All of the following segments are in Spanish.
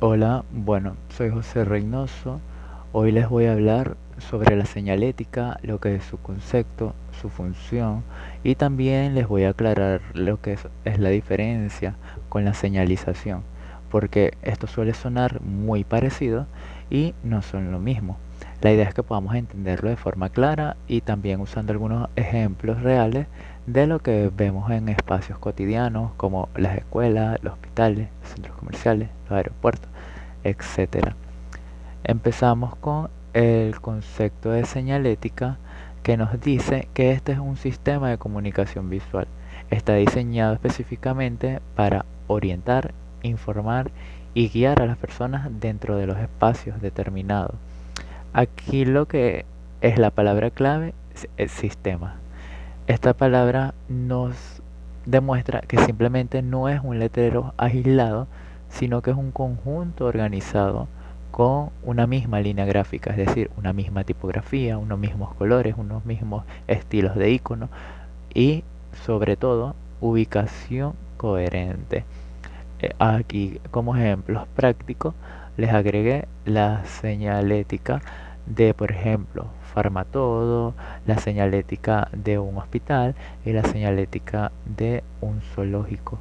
Hola, bueno, soy José Reynoso. Hoy les voy a hablar sobre la señalética, lo que es su concepto, su función y también les voy a aclarar lo que es la diferencia con la señalización, porque esto suele sonar muy parecido y no son lo mismo. La idea es que podamos entenderlo de forma clara y también usando algunos ejemplos reales de lo que vemos en espacios cotidianos como las escuelas, los hospitales, los centros comerciales, los aeropuertos, etcétera. Empezamos con el concepto de señalética que nos dice que este es un sistema de comunicación visual. Está diseñado específicamente para orientar, informar y guiar a las personas dentro de los espacios determinados. Aquí lo que es la palabra clave es sistema. Esta palabra nos demuestra que simplemente no es un letrero aislado, sino que es un conjunto organizado con una misma línea gráfica, es decir, una misma tipografía, unos mismos colores, unos mismos estilos de icono y sobre todo ubicación coherente. Aquí como ejemplos prácticos les agregué la señalética de, por ejemplo, Farmatodo, la señalética de un hospital y la señalética de un zoológico.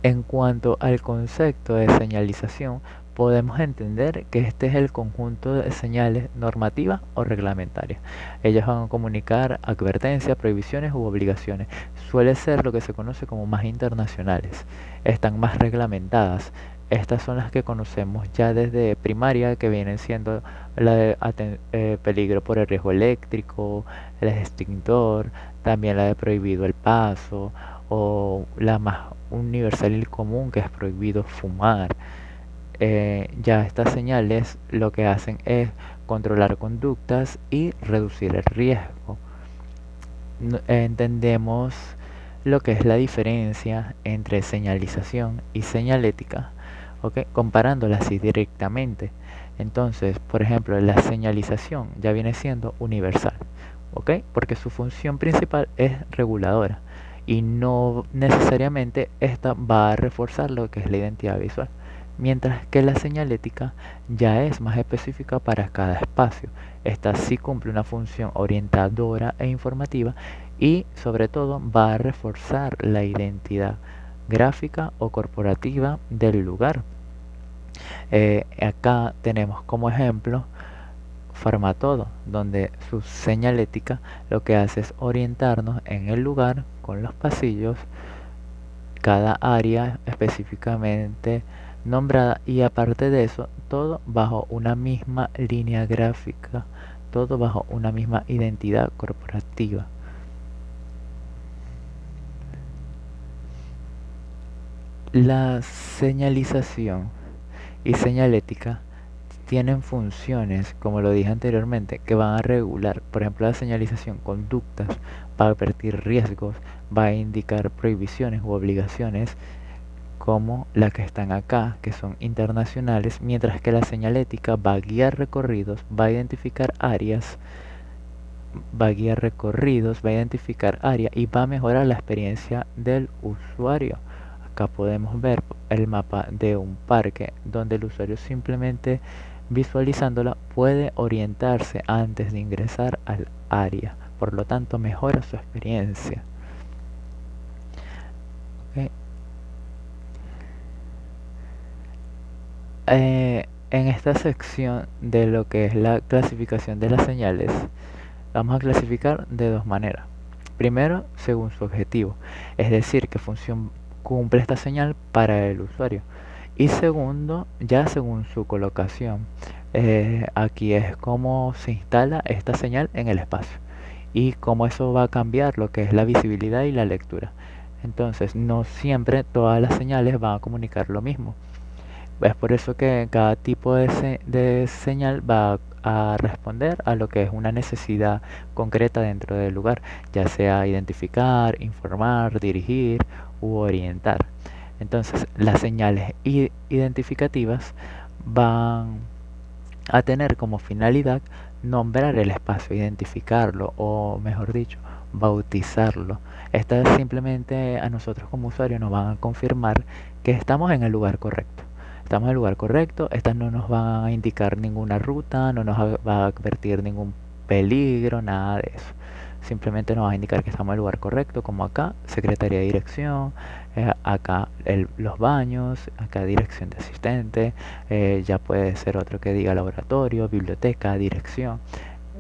En cuanto al concepto de señalización, podemos entender que este es el conjunto de señales normativas o reglamentarias. Ellas van a comunicar advertencias, prohibiciones u obligaciones. Suele ser lo que se conoce como más internacionales. Están más reglamentadas. Estas son las que conocemos ya desde primaria, que vienen siendo la de peligro por el riesgo eléctrico, el extintor, también la de prohibido el paso, o la más universal y común, que es prohibido fumar. Ya estas señales lo que hacen es controlar conductas y reducir el riesgo. Entendemos lo que es la diferencia entre señalización y señalética, ¿ok? Comparándolas así directamente. Entonces, por ejemplo, la señalización ya viene siendo universal, ¿ok? Porque su función principal es reguladora y no necesariamente esta va a reforzar lo que es la identidad visual, mientras que la señalética ya es más específica para cada espacio. Esta sí cumple una función orientadora e informativa y sobre todo va a reforzar la identidad gráfica o corporativa del lugar. Acá tenemos como ejemplo Farmatodo, donde su señalética lo que hace es orientarnos en el lugar con los pasillos, cada área específicamente nombrada y aparte de eso, todo bajo una misma línea gráfica, todo bajo una misma identidad corporativa. La señalización y señalética tienen funciones, como lo dije anteriormente, que van a regular, por ejemplo, la señalización, conductas, va a advertir riesgos, va a indicar prohibiciones u obligaciones, como las que están acá, que son internacionales, mientras que la señalética va a guiar recorridos, va a identificar áreas, va a guiar recorridos, va a identificar áreas y va a mejorar la experiencia del usuario. Acá podemos ver el mapa de un parque donde el usuario simplemente visualizándola puede orientarse antes de ingresar al área, por lo tanto mejora su experiencia. ¿Ok? En esta sección de lo que es la clasificación de las señales, vamos a clasificar de dos maneras. Primero, según su objetivo, es decir, qué función cumple esta señal para el usuario. Y segundo, ya según su colocación. Aquí es cómo se instala esta señal en el espacio y cómo eso va a cambiar lo que es la visibilidad y la lectura. Entonces, no siempre todas las señales van a comunicar lo mismo. Es por eso que cada tipo de señal va a responder a lo que es una necesidad concreta dentro del lugar, ya sea identificar, informar, dirigir u orientar. Entonces, las señales identificativas van a tener como finalidad nombrar el espacio, identificarlo o, mejor dicho, bautizarlo. Estas simplemente a nosotros como usuarios nos van a confirmar que estamos en el lugar correcto. estamos en el lugar correcto, estas no nos van a indicar ninguna ruta, no nos va a advertir ningún peligro, nada de eso. Simplemente nos va a indicar que estamos en el lugar correcto, como acá, Secretaría de Dirección, acá los baños, acá dirección de asistente, ya puede ser otro que diga laboratorio, biblioteca, dirección,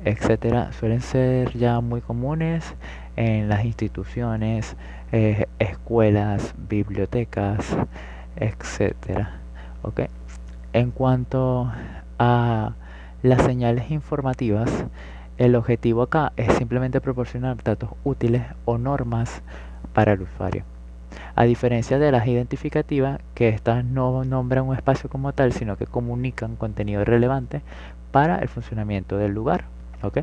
etcétera. Suelen ser ya muy comunes en las instituciones, escuelas, bibliotecas, etcétera. ¿Ok? En cuanto a las señales informativas, el objetivo acá es simplemente proporcionar datos útiles o normas para el usuario. A diferencia de las identificativas, que estas no nombran un espacio como tal, sino que comunican contenido relevante para el funcionamiento del lugar. ¿Ok?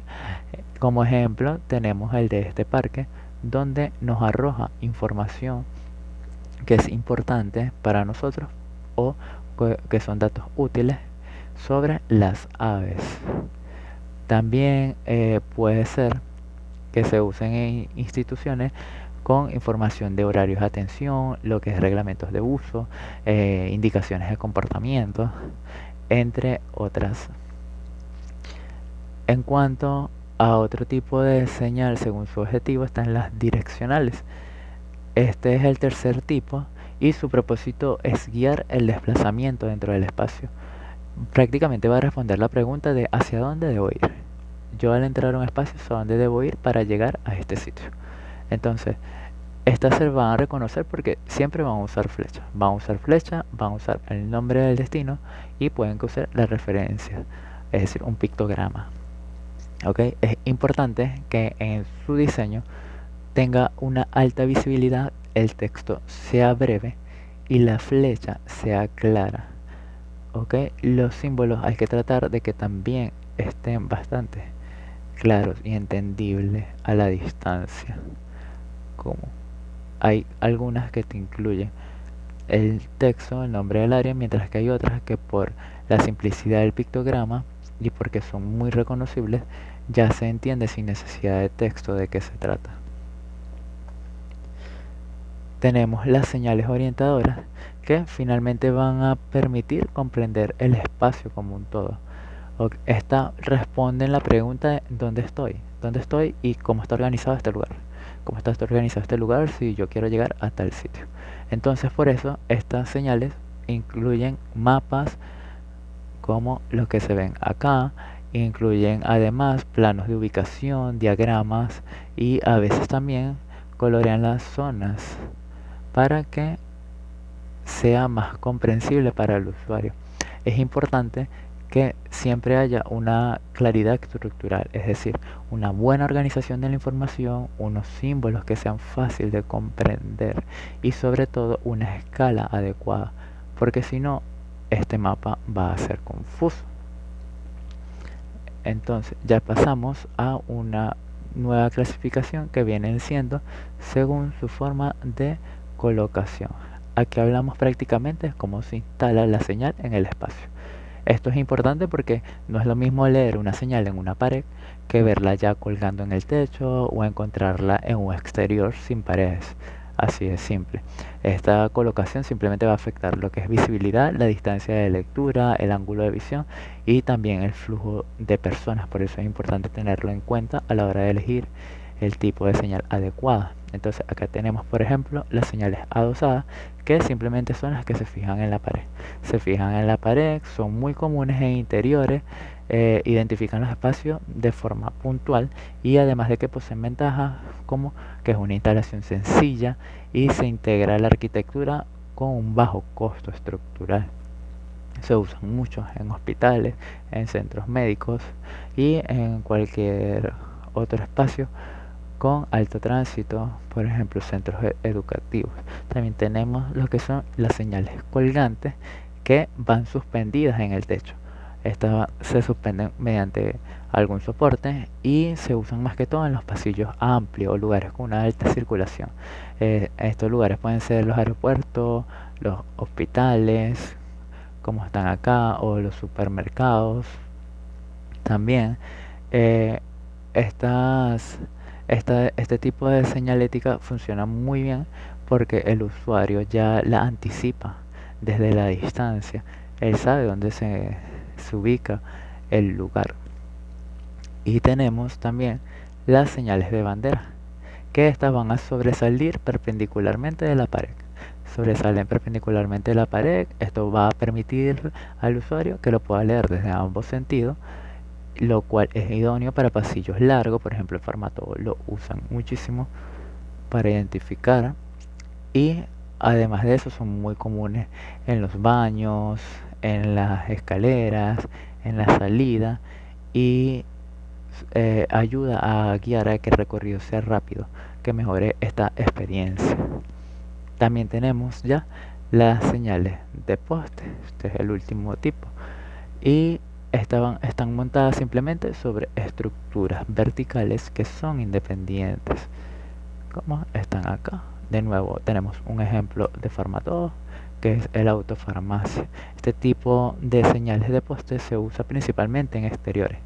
Como ejemplo, tenemos el de este parque, donde nos arroja información que es importante para nosotros o que son datos útiles sobre las aves. También puede ser que se usen en instituciones con información de horarios de atención, lo que es reglamentos de uso, indicaciones de comportamiento, entre otras. En cuanto a otro tipo de señal según su objetivo, están las direccionales. Este es el tercer tipo y su propósito es guiar el desplazamiento dentro del espacio. Prácticamente va a responder la pregunta de ¿hacia dónde debo ir? Yo al entrar a un espacio, ¿hacia dónde debo ir para llegar a este sitio? Entonces, estas se van a reconocer porque siempre van a usar flecha. Van a usar flecha, van a usar el nombre del destino y pueden usar la referencia, es decir, un pictograma. ¿Ok? Es importante que en su diseño tenga una alta visibilidad, el texto sea breve y la flecha sea clara. ¿Ok? Los símbolos hay que tratar de que también estén bastante claros y entendibles a la distancia. Como hay algunas que te incluyen el texto, el nombre del área, mientras que hay otras que por la simplicidad del pictograma y porque son muy reconocibles, ya se entiende sin necesidad de texto de qué se trata. Tenemos las señales orientadoras que finalmente van a permitir comprender el espacio como un todo. Esta responde en la pregunta de ¿dónde estoy y cómo está organizado este lugar? ¿Cómo está organizado este lugar si yo quiero llegar a tal sitio? Entonces por eso estas señales incluyen mapas como los que se ven acá, incluyen además planos de ubicación, diagramas y a veces también colorean las zonas para que sea más comprensible para el usuario. Es importante que siempre haya una claridad estructural, es decir, una buena organización de la información, unos símbolos que sean fáciles de comprender y sobre todo una escala adecuada, porque si no, este mapa va a ser confuso. Entonces ya pasamos a una nueva clasificación que viene siendo según su forma de colocación. Aquí hablamos prácticamente de cómo se instala la señal en el espacio. Esto es importante porque no es lo mismo leer una señal en una pared que verla ya colgando en el techo o encontrarla en un exterior sin paredes. Así de simple. Esta colocación simplemente va a afectar lo que es visibilidad, la distancia de lectura, el ángulo de visión y también el flujo de personas. Por eso es importante tenerlo en cuenta a la hora de elegir el tipo de señal adecuada. Entonces acá tenemos por ejemplo las señales adosadas, que simplemente son las que se fijan en la pared. Se fijan en la pared, son muy comunes en interiores, identifican los espacios de forma puntual y además de que poseen ventajas como que es una instalación sencilla y se integra la arquitectura con un bajo costo estructural. Se usan mucho en hospitales, en centros médicos y en cualquier otro espacio con alto tránsito, por ejemplo centros educativos. También tenemos lo que son las señales colgantes que van suspendidas en el techo. Estas se suspenden mediante algún soporte y se usan más que todo en los pasillos amplios o lugares con una alta circulación. Estos lugares pueden ser los aeropuertos, los hospitales, como están acá, o los supermercados. También eh, este tipo de señalética funciona muy bien porque el usuario ya la anticipa desde la distancia Él sabe dónde se ubica el lugar. Y tenemos también las señales de bandera, que estas van a sobresalir perpendicularmente de la pared. Sobresalen perpendicularmente de la pared, esto va a permitir al usuario que lo pueda leer desde ambos sentidos, lo cual es idóneo para pasillos largos. Por ejemplo, el formato lo usan muchísimo para identificar, y además de eso son muy comunes en los baños, en las escaleras, en la salida, y ayuda a guiar a que el recorrido sea rápido, que mejore esta experiencia. También tenemos ya las señales de poste. Este es el último tipo, y están montadas simplemente sobre estructuras verticales que son independientes, como están acá. De nuevo tenemos un ejemplo de Farmatodo, que es el autofarmacia. Este tipo de señales de poste se usa principalmente en exteriores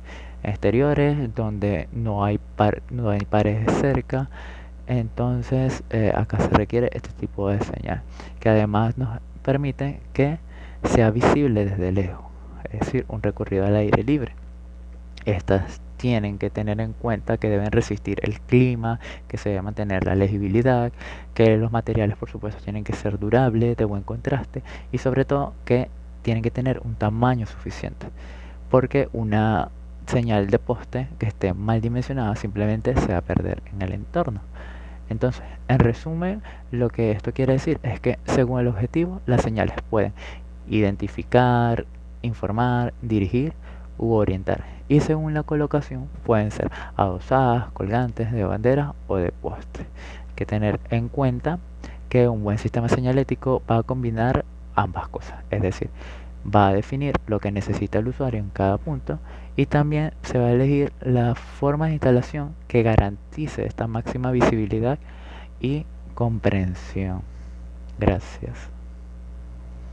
donde no hay paredes cerca. Entonces acá se requiere este tipo de señal, que además nos permite que sea visible desde lejos, es decir, un recorrido al aire libre. Estas tienen que tener en cuenta que deben resistir el clima, que se debe mantener la legibilidad, que los materiales por supuesto tienen que ser durables, de buen contraste, y sobre todo que tienen que tener un tamaño suficiente, porque una señal de poste que esté mal dimensionada simplemente se va a perder en el entorno. Entonces, en resumen, lo que esto quiere decir es que según el objetivo, las señales pueden identificar, informar, dirigir u orientar. Y según la colocación, pueden ser adosadas, colgantes, de bandera o de poste. Hay que tener en cuenta que un buen sistema señalético va a combinar ambas cosas, es decir, va a definir lo que necesita el usuario en cada punto, y también se va a elegir la forma de instalación que garantice esta máxima visibilidad y comprensión. Gracias.